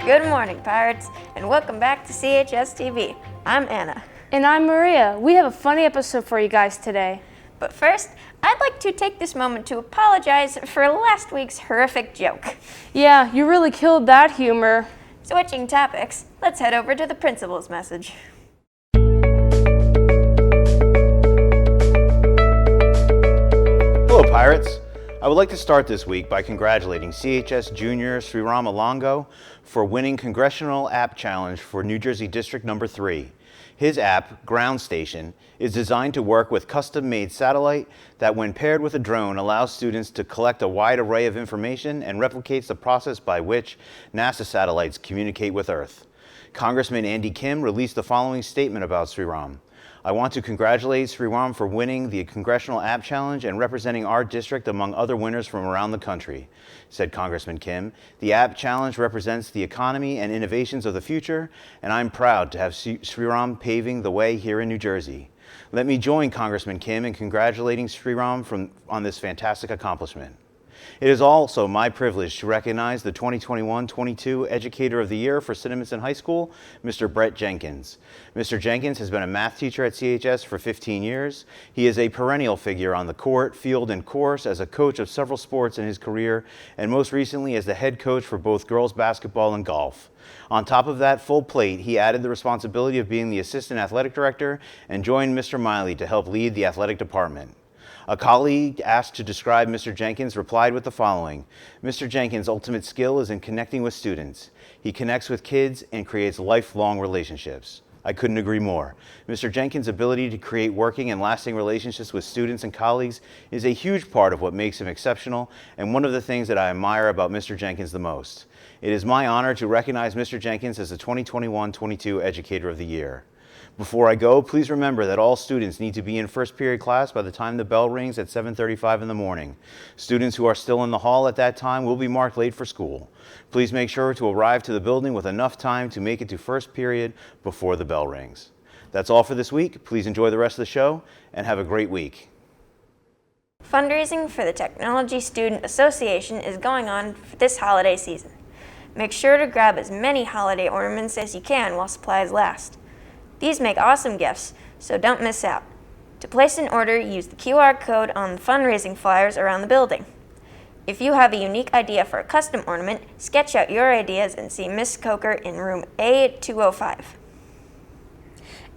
Good morning, Pirates, and welcome back to CHS TV. I'm Anna. And I'm Maria. We have a funny episode for you guys today. But first, I'd like to take this moment to apologize for last week's horrific joke. Yeah, you really killed that humor. Switching topics, let's head over to the principal's message. Hello, Pirates. I would like to start this week by congratulating CHS junior Sriram Alongo for winning Congressional App Challenge for New Jersey District Number 3. His app, Ground Station, is designed to work with custom-made satellite that, when paired with a drone, allows students to collect a wide array of information and replicates the process by which NASA satellites communicate with Earth. Congressman Andy Kim released the following statement about Sriram. I want to congratulate Sriram for winning the Congressional App Challenge and representing our district among other winners from around the country, said Congressman Kim. The App Challenge represents the economy and innovations of the future, and I'm proud to have Sriram paving the way here in New Jersey. Let me join Congressman Kim in congratulating Sriram on this fantastic accomplishment. It is also my privilege to recognize the 2021-22 Educator of the Year for Cinnaminson High School, Mr. Brett Jenkins. Mr. Jenkins has been a math teacher at CHS for 15 years. He is a perennial figure on the court, field, and course as a coach of several sports in his career, and most recently as the head coach for both girls basketball and golf. On top of that full plate, he added the responsibility of being the assistant athletic director and joined Mr. Miley to help lead the athletic department. A colleague asked to describe Mr. Jenkins replied with the following. Mr. Jenkins' ultimate skill is in connecting with students. He connects with kids and creates lifelong relationships. I couldn't agree more. Mr. Jenkins' ability to create working and lasting relationships with students and colleagues is a huge part of what makes him exceptional and one of the things that I admire about Mr. Jenkins the most. It is my honor to recognize Mr. Jenkins as the 2021-22 Educator of the Year. Before I go, please remember that all students need to be in first period class by the time the bell rings at 7:35 in the morning. Students who are still in the hall at that time will be marked late for school. Please make sure to arrive to the building with enough time to make it to first period before the bell rings. That's all for this week. Please enjoy the rest of the show and have a great week. Fundraising for the Technology Student Association is going on for this holiday season. Make sure to grab as many holiday ornaments as you can while supplies last. These make awesome gifts, so don't miss out. To place an order, use the QR code on the fundraising flyers around the building. If you have a unique idea for a custom ornament, sketch out your ideas and see Miss Coker in room A205.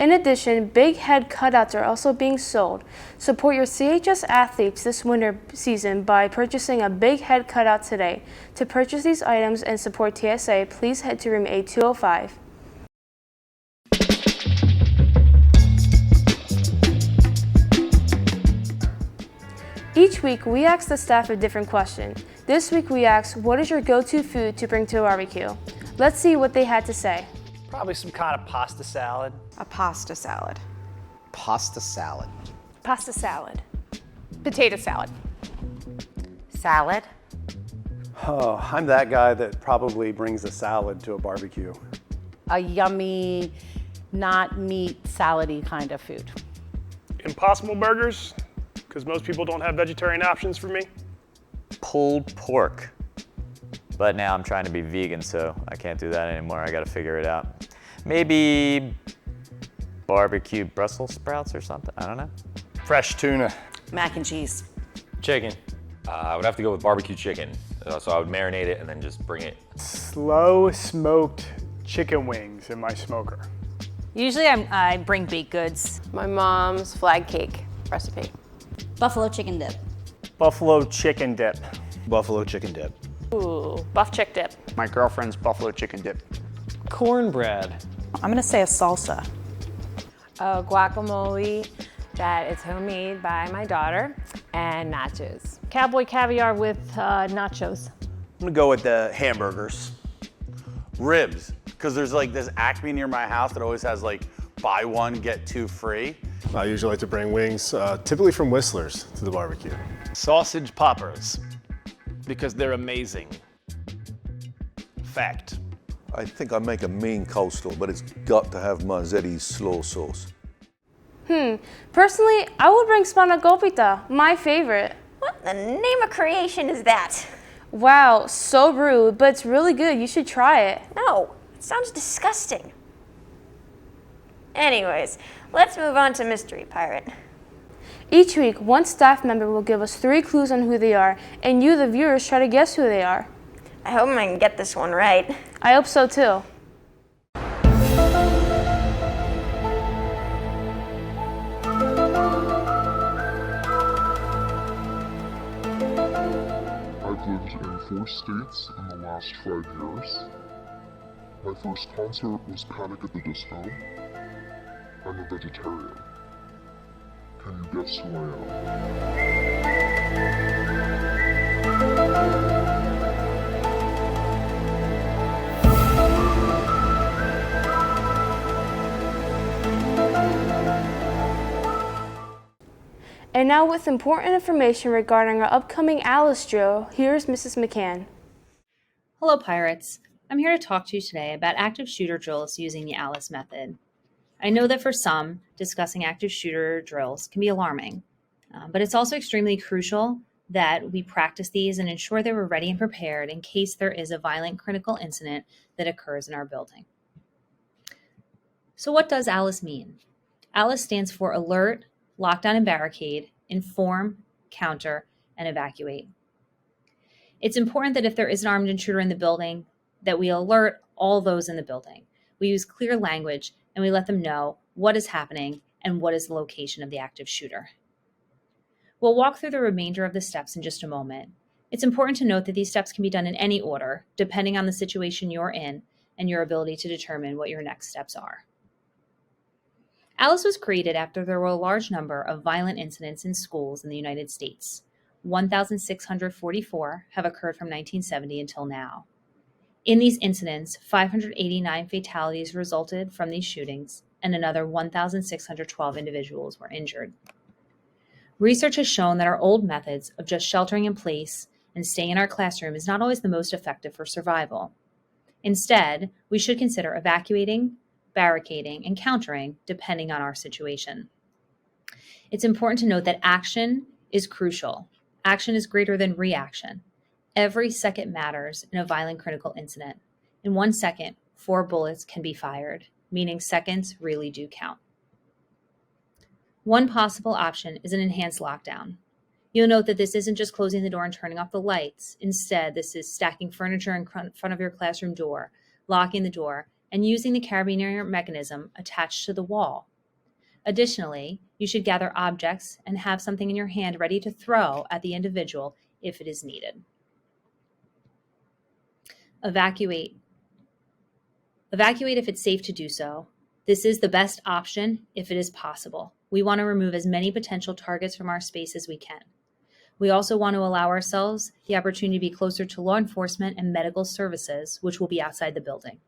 In addition, big head cutouts are also being sold. Support your CHS athletes this winter season by purchasing a big head cutout today. To purchase these items and support TSA, please head to room A205. Each week, we ask the staff a different question. This week, we asked, what is your go-to food to bring to a barbecue? Let's see what they had to say. Probably some kind of pasta salad. A pasta salad. Pasta salad. Pasta salad. Potato salad. Salad. Oh, I'm that guy that probably brings a salad to a barbecue. A yummy, not meat, salady kind of food. Impossible burgers, because most people don't have vegetarian options for me. Pulled pork. But now I'm trying to be vegan, so I can't do that anymore. I gotta figure it out. Maybe barbecue Brussels sprouts or something, I don't know. Fresh tuna. Mac and cheese. Chicken. I would have to go with barbecue chicken. So I would marinate it and then just bring it. Slow smoked chicken wings in my smoker. Usually I bring baked goods. My mom's flag cake recipe. Buffalo chicken dip. Buffalo chicken dip. Buffalo chicken dip. Ooh, buff chick dip. My girlfriend's buffalo chicken dip. Cornbread. I'm gonna say a salsa. A guacamole that is homemade by my daughter, and nachos. Cowboy caviar with nachos. I'm gonna go with the hamburgers. Ribs, because there's like this Acme near my house that always has like buy one, get two free. I usually like to bring wings, typically from Whistler's, to the barbecue. Sausage poppers, because they're amazing. Fact. I think I make a mean coleslaw, but it's got to have Marzetti's slaw sauce. Personally, I would bring spanakopita, my favorite. What the name of creation is that? Wow, so rude, but it's really good. You should try it. No, it sounds disgusting. Anyways, let's move on to Mystery Pirate. Each week, one staff member will give us 3 clues on who they are, and you, the viewers, try to guess who they are. I hope I can get this one right. I hope so too. I've lived in 4 states in the last 5 years. My first concert was Panic at the Disco. I'm a vegetarian. Can you guess who I am? And now with important information regarding our upcoming Alice drill, here's Mrs. McCann. Hello Pirates, I'm here to talk to you today about active shooter drills using the Alice method. I know that for some, discussing active shooter drills can be alarming, but it's also extremely crucial that we practice these and ensure that we're ready and prepared in case there is a violent critical incident that occurs in our building. So what does ALICE mean? ALICE stands for Alert, Lockdown and Barricade, Inform, Counter, and Evacuate. It's important that if there is an armed intruder in the building, that we alert all those in the building. We use clear language and we let them know what is happening and what is the location of the active shooter. We'll walk through the remainder of the steps in just a moment. It's important to note that these steps can be done in any order, depending on the situation you're in and your ability to determine what your next steps are. ALICE was created after there were a large number of violent incidents in schools in the United States. 1,644 have occurred from 1970 until now. In these incidents, 589 fatalities resulted from these shootings, and another 1,612 individuals were injured. Research has shown that our old methods of just sheltering in place and staying in our classroom is not always the most effective for survival. Instead, we should consider evacuating, barricading, and countering depending on our situation. It's important to note that action is crucial. Action is greater than reaction. Every second matters in a violent critical incident. In 1 second, 4 bullets can be fired, meaning seconds really do count. One possible option is an enhanced lockdown. You'll note that this isn't just closing the door and turning off the lights. Instead, this is stacking furniture in front of your classroom door, locking the door, and using the carabiner mechanism attached to the wall. Additionally, you should gather objects and have something in your hand ready to throw at the individual if it is needed. Evacuate. Evacuate if it's safe to do so. This is the best option if it is possible. We want to remove as many potential targets from our space as we can. We also want to allow ourselves the opportunity to be closer to law enforcement and medical services, which will be outside the building.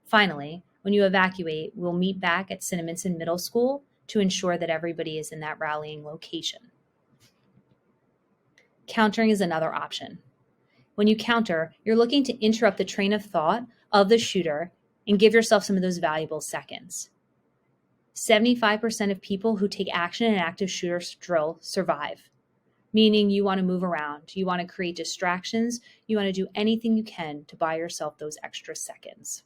Finally, when you evacuate, we'll meet back at Cinnaminson Middle School to ensure that everybody is in that rallying location. Countering is another option. When you counter, you're looking to interrupt the train of thought of the shooter and give yourself some of those valuable seconds. 75% of people who take action in an active shooter drill survive, meaning you want to move around, you want to create distractions, you want to do anything you can to buy yourself those extra seconds.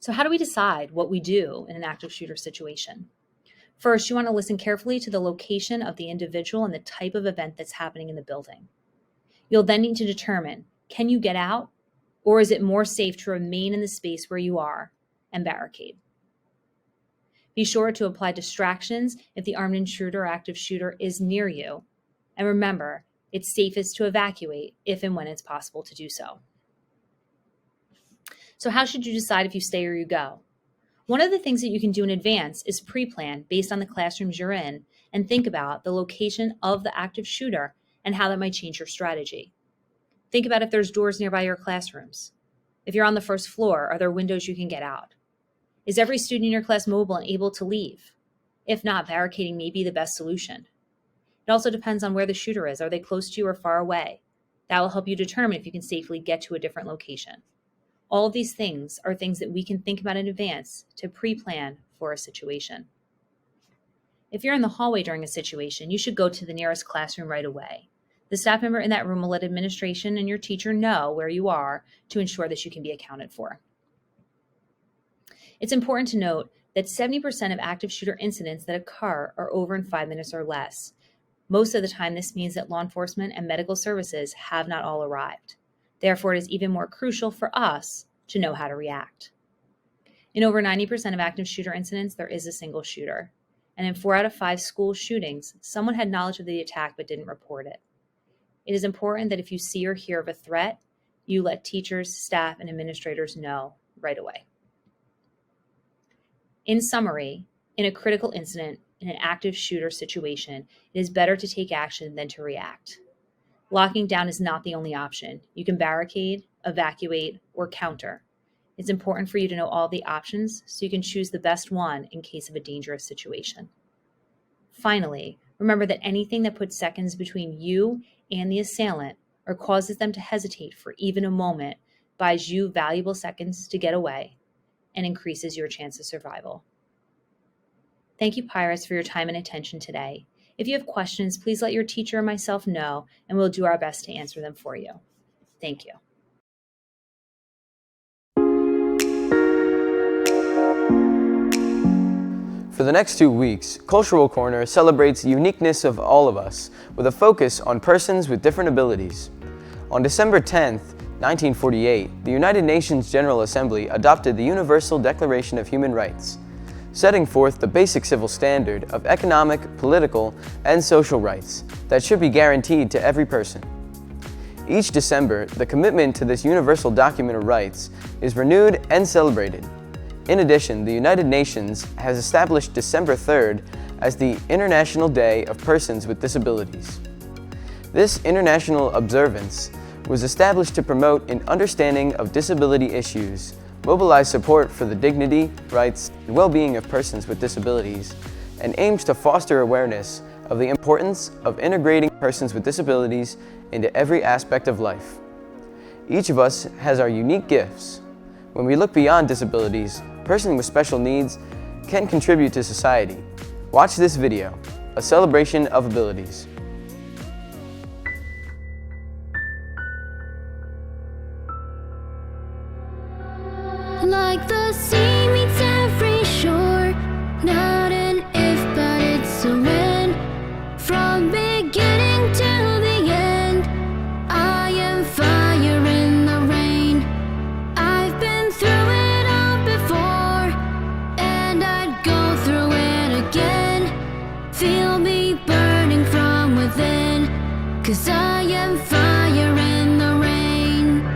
So how do we decide what we do in an active shooter situation? First, you want to listen carefully to the location of the individual and the type of event that's happening in the building. You'll then need to determine, can you get out, or is it more safe to remain in the space where you are and barricade? Be sure to apply distractions if the armed intruder or active shooter is near you. And remember, it's safest to evacuate if and when it's possible to do so. So how should you decide if you stay or you go? One of the things that you can do in advance is pre-plan based on the classrooms you're in and think about the location of the active shooter and how that might change your strategy. Think about if there's doors nearby your classrooms. If you're on the first floor, are there windows you can get out? Is every student in your class mobile and able to leave? If not, barricading may be the best solution. It also depends on where the shooter is. Are they close to you or far away? That will help you determine if you can safely get to a different location. All of these things are things that we can think about in advance to pre-plan for a situation. If you're in the hallway during a situation, you should go to the nearest classroom right away. The staff member in that room will let administration and your teacher know where you are to ensure that you can be accounted for. It's important to note that 70% of active shooter incidents that occur are over in 5 minutes or less. Most of the time, this means that law enforcement and medical services have not all arrived. Therefore, it is even more crucial for us to know how to react. In over 90% of active shooter incidents, there is a single shooter. And in 4 out of 5 school shootings, someone had knowledge of the attack but didn't report it. It is important that if you see or hear of a threat, you let teachers, staff, and administrators know right away. In summary, in a critical incident, in an active shooter situation, it is better to take action than to react. Locking down is not the only option. You can barricade, evacuate, or counter. It's important for you to know all the options so you can choose the best one in case of a dangerous situation. Finally, remember that anything that puts seconds between you and the assailant or causes them to hesitate for even a moment buys you valuable seconds to get away and increases your chance of survival. Thank you, Pirates, for your time and attention today. If you have questions, please let your teacher or myself know, and we'll do our best to answer them for you. Thank you. For the next 2 weeks, Cultural Corner celebrates the uniqueness of all of us with a focus on persons with different abilities. On December 10th, 1948, the United Nations General Assembly adopted the Universal Declaration of Human Rights, setting forth the basic civil standard of economic, political, and social rights that should be guaranteed to every person. Each December, the commitment to this universal document of rights is renewed and celebrated. In addition, the United Nations has established December 3rd as the International Day of Persons with Disabilities. This international observance was established to promote an understanding of disability issues, mobilize support for the dignity, rights, and well-being of persons with disabilities, and aims to foster awareness of the importance of integrating persons with disabilities into every aspect of life. Each of us has our unique gifts. When we look beyond disabilities, a person with special needs can contribute to society. Watch this video, a celebration of abilities. Like the sea meets every shore, not an if but it's a when. From beginning to the end, I am fire in the rain. I've been through it all before, and I'd go through it again. Feel me burning from within, 'cause I am fire in the rain.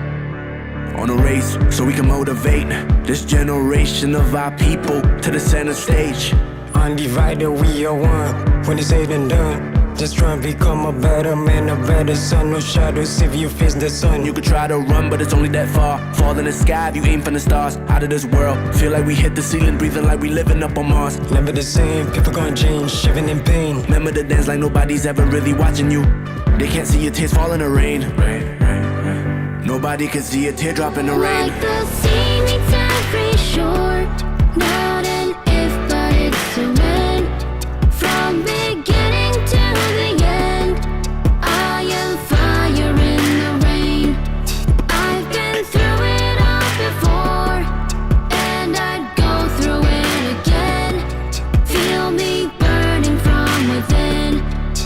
On a race, so we can motivate this generation of our people to the center stage. Undivided, we are one. When it's said and done, just try and become a better man, a better son. No shadows if you face the sun. You could try to run, but it's only that far. Fall in the sky if you aim for the stars. Out of this world, feel like we hit the ceiling, breathing like we living up on Mars. Never the same, people gonna change, shivering in pain. Remember to dance like nobody's ever really watching you. They can't see your tears fall in the rain. Nobody can see a teardrop in the rain. Like the sea meets every shore, not an if but it's a when. From beginning to the end, I am fire in the rain. I've been through it all before, and I'd go through it again. Feel me burning from within,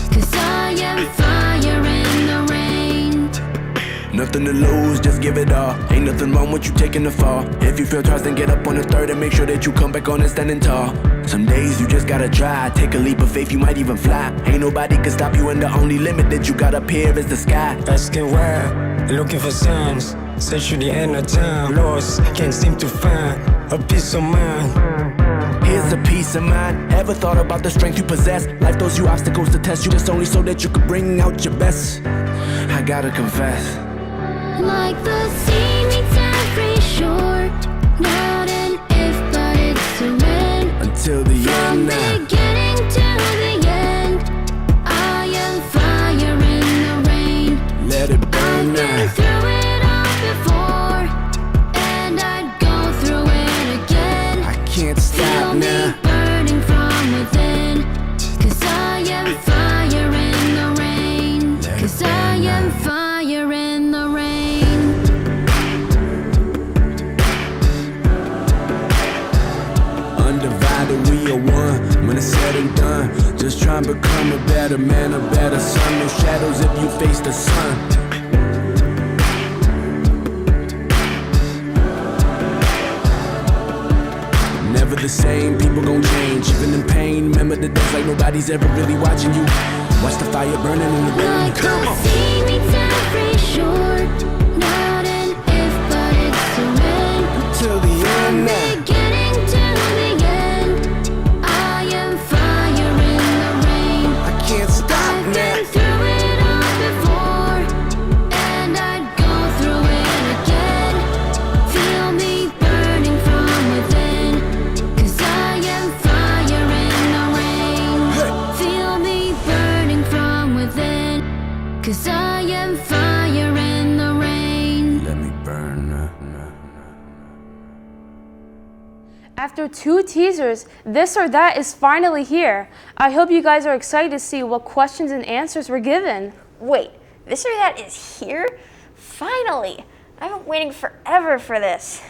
'cause I am fire in the rain. Nothing to lose, just give it all. Ain't nothing wrong with you taking the fall. If you feel tossed, then get up on the third and make sure that you come back on and standing tall. Some days you just gotta try. Take a leap of faith, you might even fly. Ain't nobody can stop you, and the only limit that you got up here is the sky. Asking why, looking for signs. Search to the end of time, lost, can't seem to find a peace of mind. Here's a peace of mind. Ever thought about the strength you possess? Life throws you obstacles to test you, just only so that you could bring out your best. I gotta confess. Like the sea meets every shore, not an if but it's a when. Until the end now. From beginning to the end, I am fire in the rain. Let it burn I've been now. through it all before, and I'd go through it again. I can't stop Feel me now. burning from within, 'cause I am fire in the rain. 'Cause I Just try and become a better man, a better son. No shadows if you face the sun. Never the same, people gon' change. Even in pain, remember the days like nobody's ever really watching you. Watch the fire burning in the rain. Come on. Sea meets every shore. Not an if, but it's a when. Until the end now. Beginning to the end. I am fire in the rain. I can't stop I've now. been through it all before, and I'd go through it again. Feel me burning from within, 'cause I am fire in the rain. Feel me burning from within, 'cause I am fire in the rain. Let me burn. After 2 teasers, This or That is finally here. I hope you guys are excited to see what questions and answers were given. Wait, This or That is here? Finally! I've been waiting forever for this.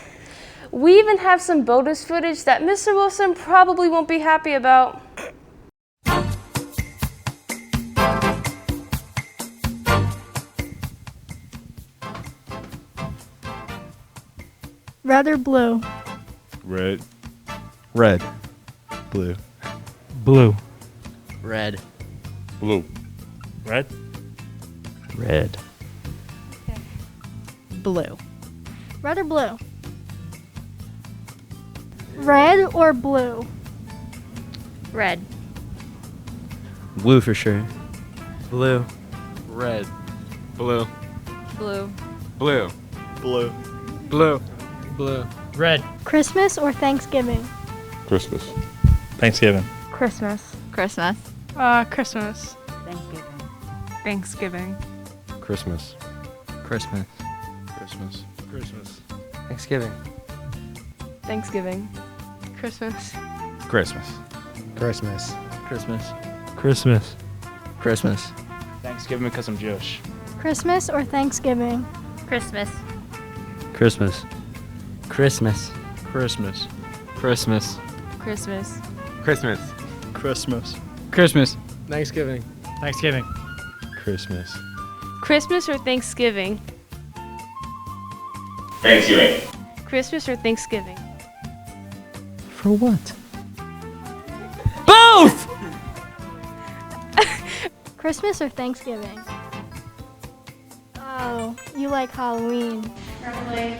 We even have some bonus footage that Mr. Wilson probably won't be happy about. Rather blue. Red. Red. Blue. Blue. Red. Blue. Red. Red. Blue. Red or blue? Red or blue? Red. Blue for sure. Blue. Red. Blue. Blue. Blue. Blue. Blue. Blue. Red. Christmas or Thanksgiving? Christmas. Thanksgiving. Christmas. Christmas. Christmas. Thanksgiving. Christmas. Christmas. Christmas. Christmas. Thanksgiving. Thanksgiving. Christmas. Christmas. Christmas. Christmas. Christmas. Christmas. Thanksgiving because I'm Jewish. Christmas or Thanksgiving? Christmas. Christmas. Christmas. Christmas. Christmas. Christmas. Christmas. Christmas. Christmas. Thanksgiving. Thanksgiving. Christmas. Christmas or Thanksgiving? Thanksgiving. Christmas or Thanksgiving? For what? Both! Christmas or Thanksgiving? Oh, you like Halloween. Probably.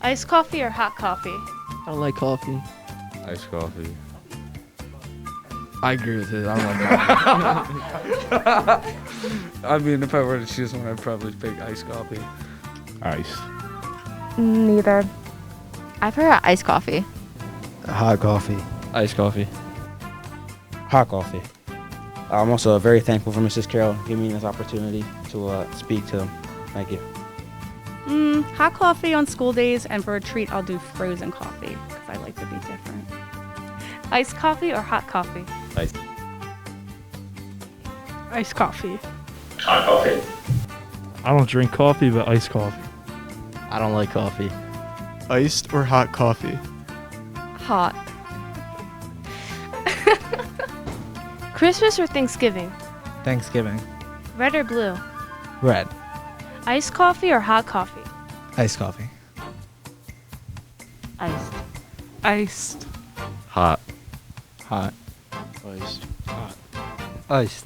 Iced coffee or hot coffee? I don't like coffee. Iced coffee. I agree with it. I don't like coffee. I mean, if I were to choose one, I'd probably pick iced coffee. Ice. Neither. I prefer iced coffee. Hot coffee. Iced coffee. Hot coffee. I'm also very thankful for Mrs. Carroll giving me this opportunity to speak to them. Thank you. Hot coffee on school days, and for a treat, I'll do frozen coffee because I like to be different. Iced coffee or hot coffee? Iced. Iced coffee. Hot coffee. I don't drink coffee, but iced coffee. I don't like coffee. Iced or hot coffee? Hot. Christmas or Thanksgiving? Thanksgiving. Red or blue? Red. Iced coffee or hot coffee? Iced coffee. Iced. Iced. Hot. Hot. Iced. Hot. Iced.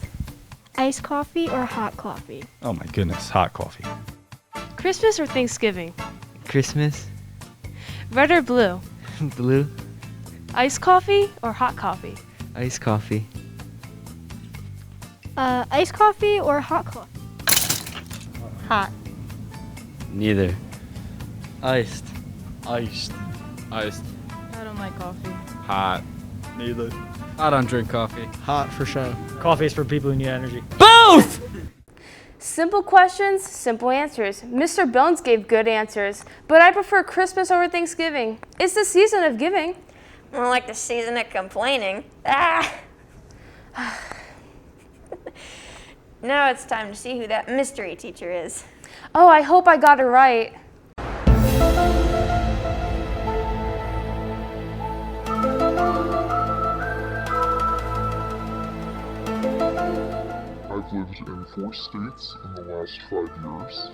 Iced coffee or hot coffee? Oh my goodness, hot coffee. Christmas or Thanksgiving? Christmas. Red or blue? Blue. Iced coffee or hot coffee? Iced coffee. Iced coffee or hot coffee? Hot. Neither. Iced. Iced. Iced. I don't like coffee. Hot. Neither. I don't drink coffee. Hot for sure. Coffee is for people who need energy. Both! Simple questions, simple answers. Mr. Bones gave good answers, but I prefer Christmas over Thanksgiving. It's the season of giving. More like the season of complaining. Ah! Now it's time to see who that mystery teacher is. Oh, I hope I got it right. I've lived in 4 states in the last 5 years.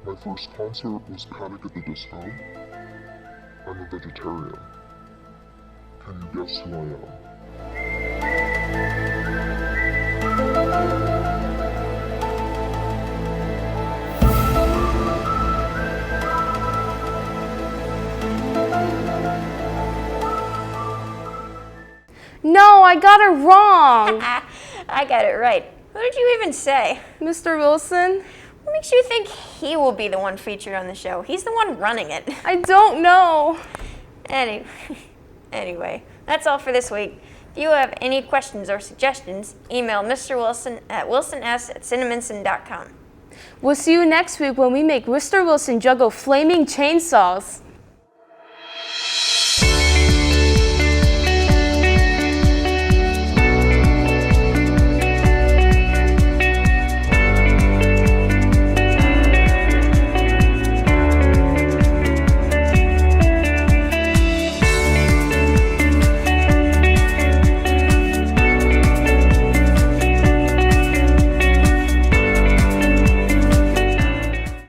My first concert was Panic at the Disco. I'm a vegetarian. Can you guess who I am? No, I got it wrong. I got it right. What did you even say? Mr. Wilson? What makes you think he will be the one featured on the show? He's the one running it. I don't know. Anyway, that's all for this week. If you have any questions or suggestions, email Mr. Wilson at wilsons@cinnamonson.com. We'll see you next week when we make Mr. Wilson juggle flaming chainsaws.